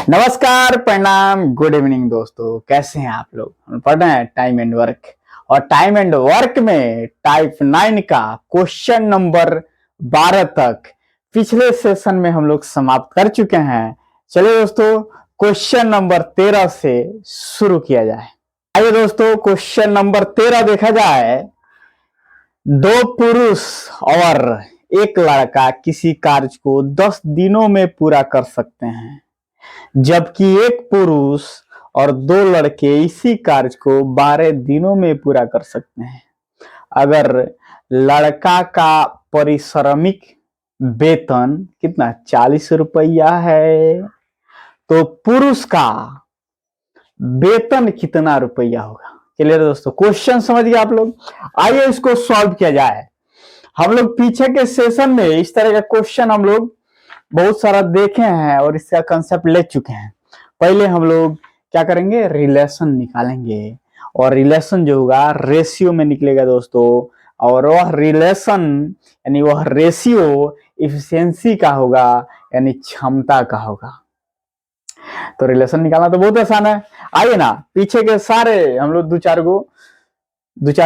नमस्कार, प्रणाम, good evening दोस्तों। कैसे हैं आप लोग? हम पढ़ रहे हैं टाइम एंड वर्क, और टाइम एंड वर्क में टाइप 9 का क्वेश्चन नंबर 12 तक पिछले सेशन में हम लोग समाप्त कर चुके हैं। चलिए दोस्तों, क्वेश्चन नंबर 13 से शुरू किया जाए। आइए दोस्तों, क्वेश्चन नंबर 13 देखा जाए। दो पुरुष और एक लड़का किसी कार्य को 10 दिनों में पूरा कर सकते हैं, जबकि एक पुरुष और दो लड़के इसी कार्य को 12 दिनों में पूरा कर सकते हैं। अगर लड़का का पारिश्रमिक वेतन कितना 40 रुपया है, तो पुरुष का वेतन कितना रुपया होगा? क्लियर दोस्तों? क्वेश्चन समझ गए आप लोग? आइए इसको सॉल्व किया जाए। हम लोग पीछे के सेशन में इस तरह का क्वेश्चन हम लोग बहुत सारा देखे हैं और इसका कंसेप्ट ले चुके हैं। पहले हम लोग क्या करेंगे? रिलेशन निकालेंगे, और रिलेशन जो होगा रेशियो में निकलेगा दोस्तों, और वह रिलेशन यानी वह रेशियो इफिशियंसी का होगा, यानी क्षमता का होगा। तो रिलेशन निकालना तो बहुत आसान है। आइए ना, पीछे के सारे हम लोग दो चार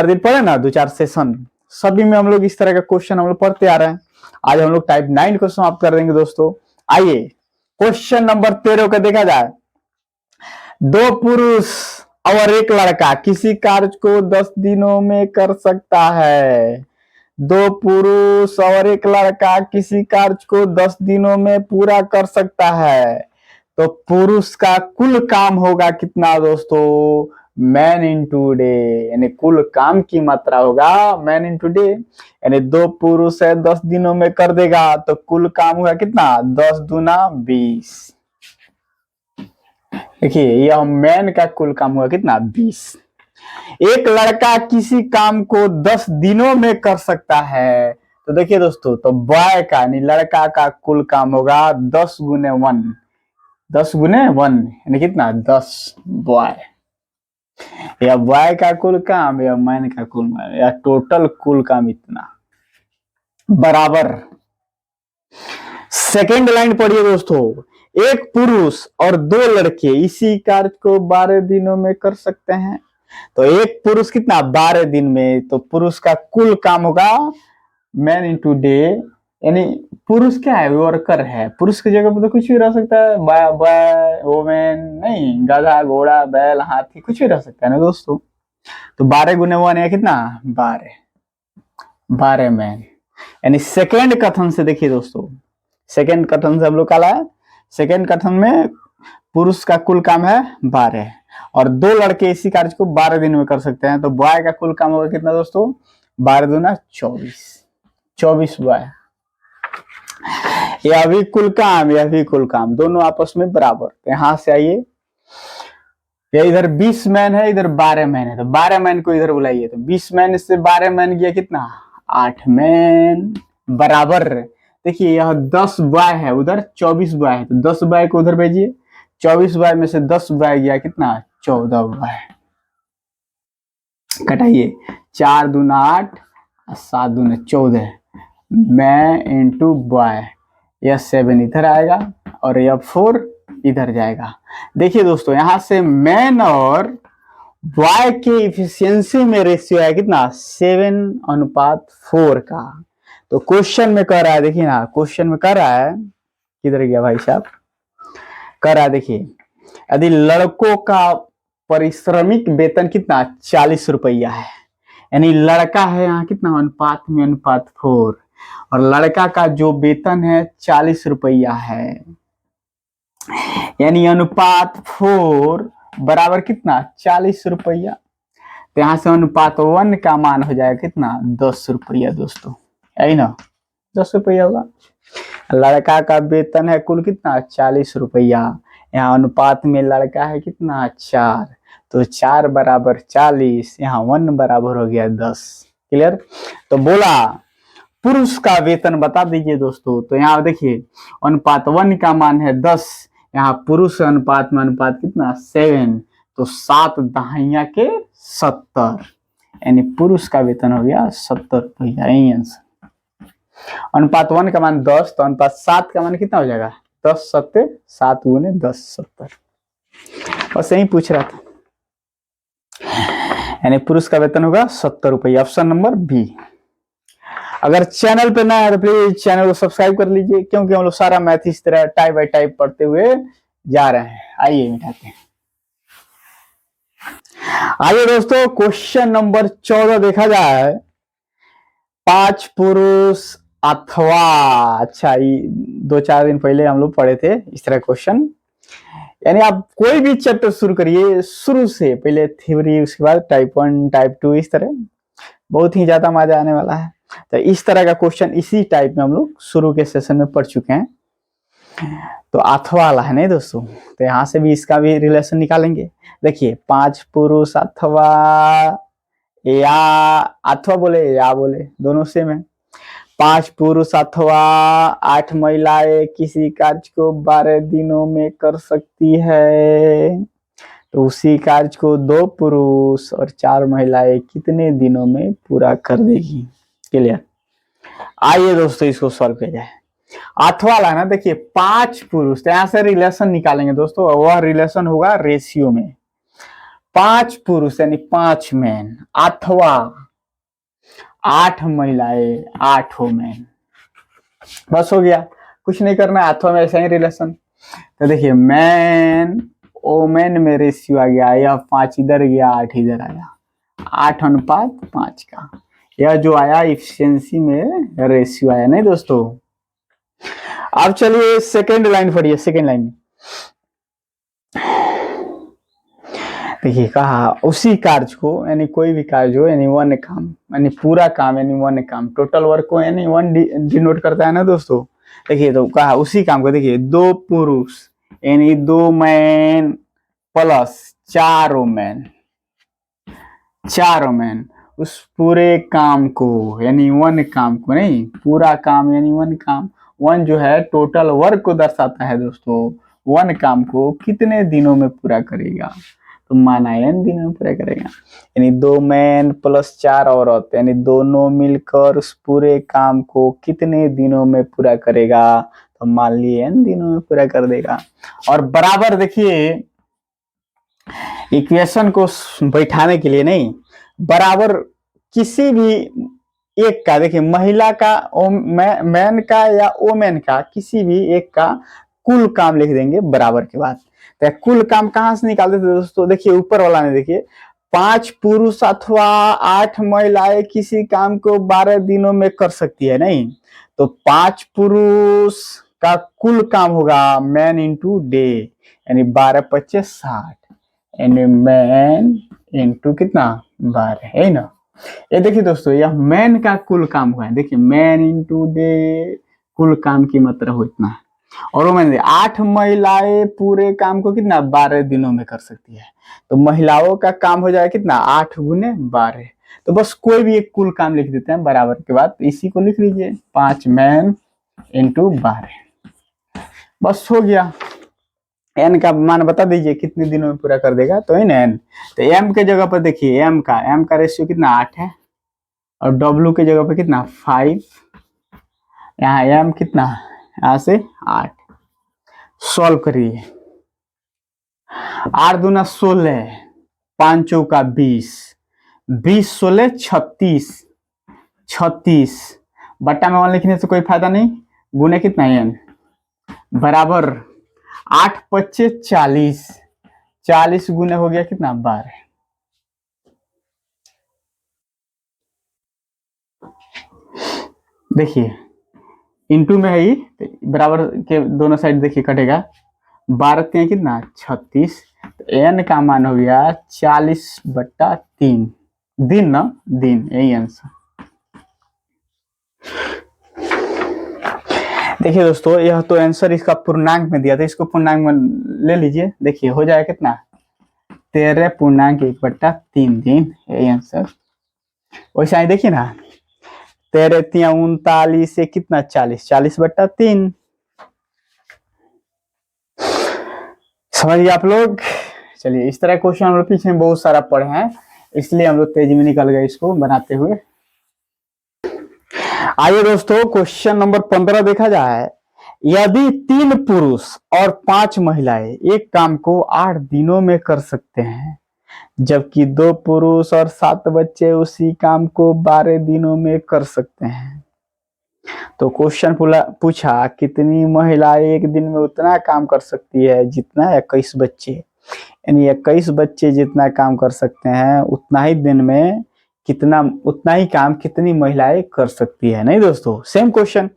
दिन पढ़े ना, 2-4 सेशन, सभी में हम लोग इस तरह का क्वेश्चन हम लोग पढ़ते आ रहे हैं। आज हम लोग टाइप 9 को समाप्त कर देंगे दोस्तों। आइए क्वेश्चन नंबर 13 को देखा जाए। दो पुरुष और एक लड़का किसी कार्य को 10 दिनों में कर सकता है। दो पुरुष और एक लड़का किसी कार्य को 10 दिनों में पूरा कर सकता है, तो पुरुष का कुल काम होगा कितना दोस्तों? मैन इंटू डे, यानी कुल काम की मात्रा होगा मैन इंटू डे। यानी दो पुरुष है 10 दिनों में कर देगा, तो कुल काम होगा कितना? 10 दूना 20। देखिए, यह मैन का कुल काम होगा कितना? 20। एक लड़का किसी काम को 10 दिनों में कर सकता है, तो देखिए दोस्तों, तो बॉय का यानी लड़का का कुल काम होगा 10 गुने 1। 10 गुने 1 यानी कितना? 10 बॉय। या बॉय का कुल काम या मैन का कुल काम या टोटल कुल काम इतना बराबर। सेकेंड लाइन पढ़िए दोस्तों। एक पुरुष और दो लड़के इसी कार्य को 12 दिनों में कर सकते हैं, तो एक पुरुष कितना? 12 दिन में, तो पुरुष का कुल काम होगा मैन इंटू डे। यानी पुरुष क्या है? वर्कर है। पुरुष की जगह पर तो कुछ भी रह सकता है, बॉय, वोमेन नहीं, गधा, घोड़ा, बैल, हाथी, कुछ भी रह सकता है ना दोस्तों। तो 12 गुने 1 है कितना? 12 मैन। यानी सेकेंड कथन से देखिए दोस्तों, सेकेंड कथन से हम लोग काला है। सेकेंड कथन में पुरुष का कुल काम है 12, और दो लड़के इसी कार्य को 12 दिन में कर सकते हैं, तो बॉय का कुल काम होगा कितना दोस्तों? 12 दूना 24। 24 बॉय। यह भी कुल काम, यह भी कुल काम, दोनों आपस में बराबर। तो यहां से आइए, ये इधर 20 मैन है, इधर 12 मैन है, तो 12 मैन को इधर बुलाइए, तो 20 मैन से 12 मैन गया कितना? 8 मैन बराबर। देखिए, यह 10 बॉय है, उधर 24 बॉय है, तो 10 बॉय को उधर भेजिए। 24 बॉय में से 10 बॉय गया कितना? 14 बॉय। कटाइए, 4 दूना 8, 7 दूना 14, मैन इंटू बॉय। यह 7 इधर आएगा और यह 4 इधर जाएगा। देखिए दोस्तों, यहां से मैन और बॉय के इफिशियंसी में रेशियो है कितना? 7:4 का। तो क्वेश्चन में कह रहा है, देखिए ना, क्वेश्चन में कह रहा है, किधर गया भाई साहब? कह रहा है, देखिए, यदि लड़कों का पारिश्रमिक वेतन कितना? 40 रुपया है, यानी लड़का है यहाँ कितना? अनुपात में अनुपात 4, और लड़का का जो वेतन है 40 रुपया है, यानी अनुपात 4 बराबर कितना? 40 रुपया। तो यहां से अनुपात 1 का मान हो जाएगा कितना? 10 रुपया दोस्तों, यही ना? 10 रुपया होगा। लड़का का वेतन है कुल कितना? 40 रुपया। यहाँ अनुपात में लड़का है कितना? 4, तो 4 बराबर 40, यहाँ 1 बराबर हो गया 10। क्लियर? तो बोला पुरुष का वेतन बता दीजिए दोस्तों। तो यहाँ देखिए, अनुपात 1 का मान है 10, यहाँ पुरुष अनुपात में अनुपात कितना? 7, तो 7 दहाइया के 70, यानी पुरुष का वेतन हो गया 70 रुपया। यही आंसर। अनुपात 1 का मान 10, तो अनुपात 7 का मान कितना हो जाएगा? 10 सत्ते 7 गुने 10 70। बस यही पूछ रहा था। यानी पुरुष का वेतन होगा 70 रुपये। Option number B. अगर चैनल पे ना है तो प्लीज चैनल को सब्सक्राइब कर लीजिए, क्योंकि हम लोग सारा मैथ इस तरह टाइप बाय टाइप पढ़ते हुए जा रहे हैं। आइए मिटाते हैं। आइए दोस्तों, क्वेश्चन नंबर 14 देखा जाए। 5 पुरुष अथवा, अच्छा 2-4 दिन पहले हम लोग पढ़े थे इस तरह क्वेश्चन। यानी आप कोई भी चैप्टर शुरू करिए शुरू से, पहले थ्योरी, उसके बाद टाइप 1 टाइप 2, इस तरह बहुत ही ज्यादा मजा आने वाला है। तो इस तरह का क्वेश्चन इसी टाइप में हम लोग शुरू के सेशन में पढ़ चुके हैं। तो अथवा वाला है नहीं दोस्तों, तो यहाँ से भी इसका भी रिलेशन निकालेंगे। देखिए 5 पुरुष अथवा, या अथवा बोले या बोले दोनों सेम है। 5 पुरुष अथवा 8 महिलाएं किसी कार्य को 12 दिनों में कर सकती है, तो उसी कार्य को 2 पुरुष और 4 महिलाएं कितने दिनों में पूरा कर देगी। क्लियर। आइए दोस्तों इसको सॉल्व किया जाए। अथवा वाला ना, देखिए 5 पुरुष, तो यहां से रिलेशन निकालेंगे दोस्तों, वह रिलेशन होगा रेशियो में। 5 पुरुष यानी 5 मैन, अथवा 8 महिलाएं 8 मैन। बस हो गया, कुछ नहीं करना है। अथवा में ऐसा ही रिलेशन। तो देखिए मैन ओमेन में रेशियो आ गया, यह 5 इधर गया 8 इधर आया, 8:5 का। यह जो आया इफिशियंसी में रेशियो आया नहीं दोस्तों। अब चलिए सेकेंड लाइन पढ़िए। सेकेंड लाइन देखिए, कहा उसी कार्य को, यानी कोई भी कार्य हो, यानी 1 काम, यानी पूरा काम, यानी 1 काम, टोटल वर्क को यानी 1 डिनोट करता है ना दोस्तों। देखिए तो कहा उसी काम को, देखिए 2 पुरुष यानी 2 मैन प्लस 4 वुमेन, 4 वुमेन उस पूरे काम को, यानी 1 काम को, नहीं पूरा काम यानी 1 काम। 1 जो है टोटल वर्क को दर्शाता है दोस्तों। 1 काम को कितने दिनों में पूरा करेगा, तो माना n दिनों में पूरा करेगा। यानी 2 मैन प्लस 4 औरत, यानी दोनों मिलकर उस पूरे काम को कितने दिनों में पूरा करेगा, तो मान लिए n दिनों में पूरा कर देगा। और बराबर देखिए इक्वेशन को बैठाने के लिए, नहीं बराबर किसी भी एक का, देखिए महिला का, मैन का या ओमेन का, किसी भी एक का कुल काम लिख देंगे बराबर के बाद। तो कुल काम कहां से निकालते थे दोस्तों, देखिए ऊपर वाला में देखिए 5 पुरुष अथवा 8 महिलाएं किसी काम को 12 दिनों में कर सकती है, नहीं तो 5 पुरुष का कुल काम होगा मैन इंटू डे, यानी 12×5=60, यानी मैन इंटू कितना 12, है ना। ये देखिए दोस्तों, यह मैन का कुल काम हुआ है। देखिए मैन इंटू डे, कुल काम की मात्रा हो इतना है। और वो मैंने 8 महिलाएं पूरे काम को कितना 12 दिनों में कर सकती है, तो महिलाओं का काम हो जाएगा कितना 8×12। तो बस कोई भी एक कुल काम लिख देते हैं बराबर के बाद, तो इसी को लिख लीजिए 5 मैन इंटू 12। बस हो गया। एन का मान बता दीजिए कितने दिनों में पूरा कर देगा, तो एन। तो एम के जगह पर देखिए एम का रेशियो कितना 8 है, और डब्ल्यू के जगह पर कितना 5, यहाँ एम कितना, यहाँ से 8। सॉल्व करिए। 8 दूना 16, 5 चौका 20, 20 16 36, 36 बट्टा में 1 लिखने से कोई फायदा नहीं। गुने कितना एन बराबर 8×5=40, 40 गुने हो गया कितना 12। देखिए इंटू में है ही, बराबर के दोनों साइड देखिए कटेगा, 12 कितना 36, तो एन का मान हो गया 40/3 दिन ना, दिन, यही आंसर। देखिए दोस्तों, यह तो आंसर इसका पूर्णांक में दिया था, इसको पूर्णांक में ले लीजिए। देखिए हो जाएगा कितना 13.1/3 दिन, यही आंसर। वैसे ही देखिए ना 13×3=39 से कितना 40, 40/3। समझ गए आप लोग। चलिए इस तरह क्वेश्चन हम लोग पीछे बहुत सारा पढ़े हैं, इसलिए हम लोग तेजी में निकल गए इसको बनाते हुए। आइए दोस्तों क्वेश्चन नंबर 15 देखा जाए। यदि 3 पुरुष और 5 महिलाएं एक काम को 8 दिनों में कर सकते हैं, जबकि 2 पुरुष और 7 बच्चे उसी काम को 12 दिनों में कर सकते हैं, तो क्वेश्चन पूछा कितनी महिलाएं एक दिन में उतना काम कर सकती है जितना 21 बच्चे, यानी 21 बच्चे जितना काम कर सकते हैं उतना ही दिन में उतना ही काम कितनी महिलाएं कर सकती है। नहीं दोस्तों, सेम क्वेश्चन।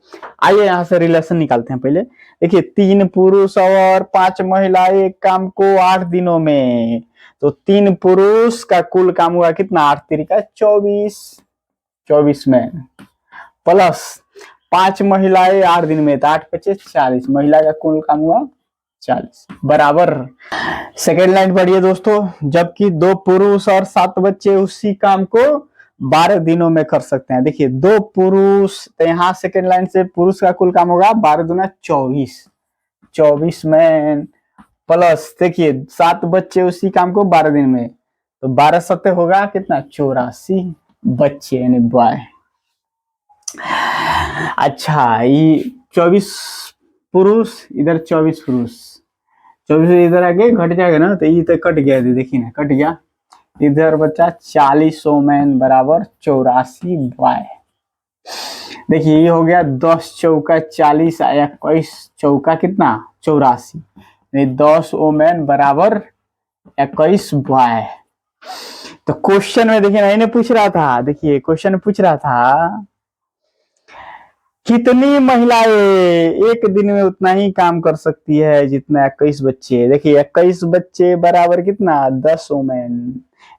आइए यहाँ से रिलेशन निकालते हैं। पहले देखिए, 3 पुरुष और 5 महिलाएं एक काम को 8 दिनों में, तो 3 पुरुष का कुल काम हुआ कितना, 8 3 का 24 में, प्लस 5 महिलाएं 8 दिन में, तो 8 × 5 = 40, महिला का कुल काम हुआ 40 बराबर। सेकेंड लाइन पढ़िए दोस्तों, जबकि 2 पुरुष और 7 बच्चे उसी काम को 12 दिनों में कर सकते हैं। देखिए 2 पुरुष, तो यहाँ सेकेंड लाइन से पुरुष का कुल काम होगा 12 दूना 24, 24 में, प्लस देखिए 7 बच्चे उसी काम को 12 दिन में, तो 12 सत्ते होगा कितना, 84 बच्चे यानी बॉय। अच्छा, ये 24 पुरुष इधर 24 पुरुष, 24 इधर आगे घट जाएगा ना, तो ये तो कट गया, देखिए ना कट गया, इधर बच्चा 40 वोमेन बराबर 84 बॉय। देखिए ये हो गया 10 चौका 40, 21 चौका कितना 84, 10 वोमेन बराबर 21 बॉय। तो क्वेश्चन में देखिए ना, इन्हें पूछ रहा था, देखिए क्वेश्चन पूछ रहा था कितनी महिलाएं एक दिन में उतना ही काम कर सकती है जितना 21 बच्चे। देखिए 21 बच्चे बराबर कितना, 10 वोमेन,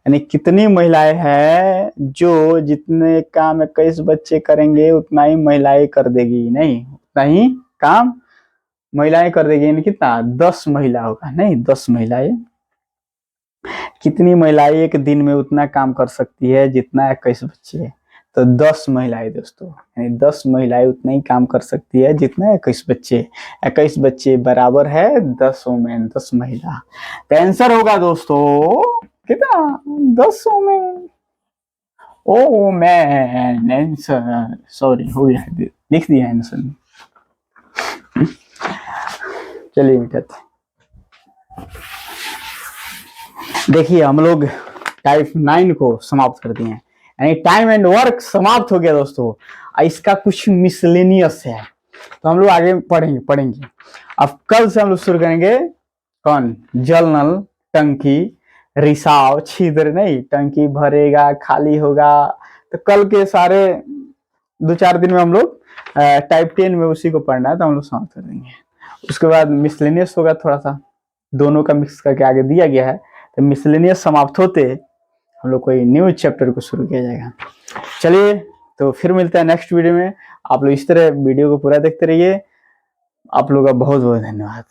यानी कितनी महिलाएं हैं जो जितने काम 21 बच्चे करेंगे उतना ही महिलाएं कर देगी, नहीं उतना ही काम महिलाएं कर देगी, यानी कितना 10 महिला होगा, नहीं 10 महिलाएं। कितनी महिलाएं एक दिन में उतना काम कर सकती है जितना 21 बच्चे, तो 10 महिलाएं दोस्तों, यानी 10 महिलाएं उतना ही काम कर सकती है जितना 21 बच्चे। 21 बच्चे बराबर है 10 वोमेन, 10 महिला। तो आंसर होगा दोस्तों कितना, 10 women. Oh man, answer sorry हो गया, लिख दिया आंसर। चलिए मिटाते, देखिए हम लोग टाइप 9 को समाप्त कर दिए हैं, यानी टाइम एंड वर्क समाप्त हो गया दोस्तों। इसका कुछ मिसलेनियस है, तो हम लोग आगे पढ़ेंगे। अब कल से हम लोग शुरू करेंगे, कौन, जल नल, टंकी, रिसाव, छिद्र, नहीं टंकी भरेगा खाली होगा, तो कल के सारे 2-4 दिन में हम लोग टाइप 10 में उसी को पढ़ना है, तो हम लोग समाप्त कर देंगे। उसके बाद मिसलेनियस होगा, थोड़ा सा दोनों का मिक्स करके आगे दिया गया है, तो मिसलेनियस समाप्त होते हम लोग कोई न्यू चैप्टर को शुरू किया जाएगा। चलिए तो फिर मिलते हैं नेक्स्ट वीडियो में। आप लोग इस तरह वीडियो को पूरा देखते रहिए। आप लोग का बहुत बहुत धन्यवाद।